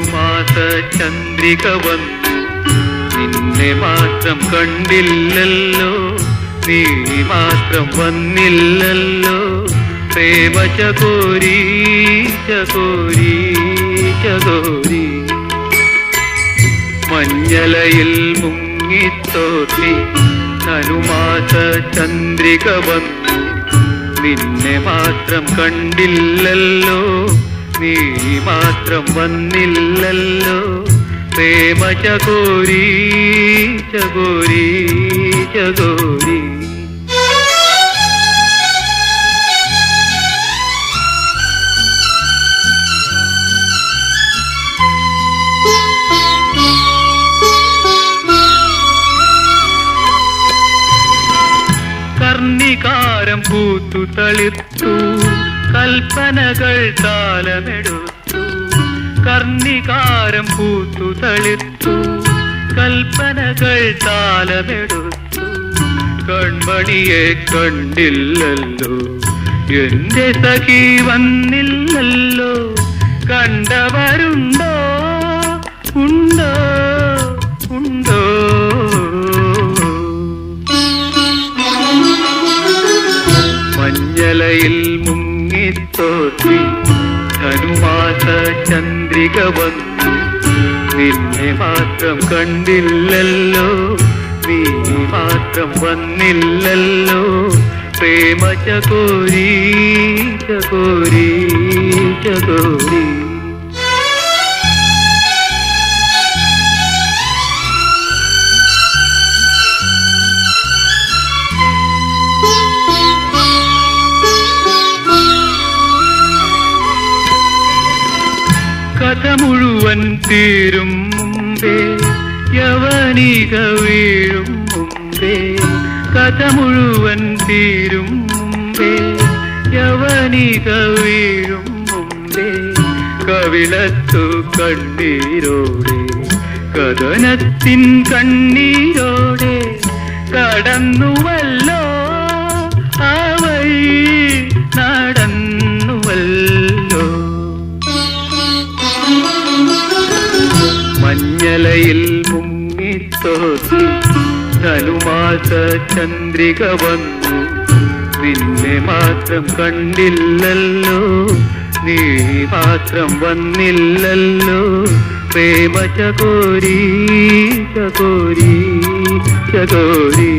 ധനുമാസ ചന്ദ്രിക വന്നു നിന്നെ മാത്രം കണ്ടില്ലല്ലോ, നീ മാത്രം വന്നില്ലല്ലോ. പ്രേമ ചകോരി ചകോരി ചകോരി മഞ്ഞലയിൽ മുങ്ങിത്തോർത്തി ധനുമാസ ചന്ദ്രിക വന്നു നിന്നെ മാത്രം കണ്ടില്ലല്ലോ, നീ മാത്രം വന്നില്ലല്ലോ. പ്രേമ ചകോരി ചകോരി ചകോരി കർണികാരം പൂത്തു തളിർത്തു കൽപ്പനകൾ താലമെടുത്തു. കർണികാരം പൂത്തു തളിർത്തു കൽപ്പനകൾ താലമെടുത്തു. കൺമണിയെ കണ്ടില്ലല്ലോ, എന്റെ സഖി വന്നില്ലല്ലോ. കണ്ടവരുണ്ടോ ഉണ്ടോ ഉണ്ടോ? മഞ്ഞലയിൽ മുങ്ങിത്തോർത്തി ധനുമാസ ചന്ദ്രിക വന്നു നിന്നെ മാത്രം കണ്ടില്ലല്ലോ, നീ മാത്രം വന്നില്ലല്ലോ. പ്രേമ ചകോരി ചകോരി ചകോരി കഥ മുഴുവൻ തീരും മുമ്പേ യവനിക വീഴും മുമ്പേ. കഥ മുഴുവൻ തീരും മുമ്പേ യവനിക വീഴും മുമ്പേ. കവിളത്തു കണ്ണീരോടെ കഥനത്തിൻ കണ്ണീരോടെ കടന്നുവല്ലോ ആ വഴി നടന്നുവല്ലോ. മഞ്ഞലയിൽ മുങ്ങിത്തോർത്തി ധനുമാസ ചന്ദ്രിക വന്നു നിന്നെ മാത്രം കണ്ടില്ലല്ലോ, നീ മാത്രം വന്നില്ലല്ലോ. പ്രേമ ചകോരി ചകോരി ചകോരി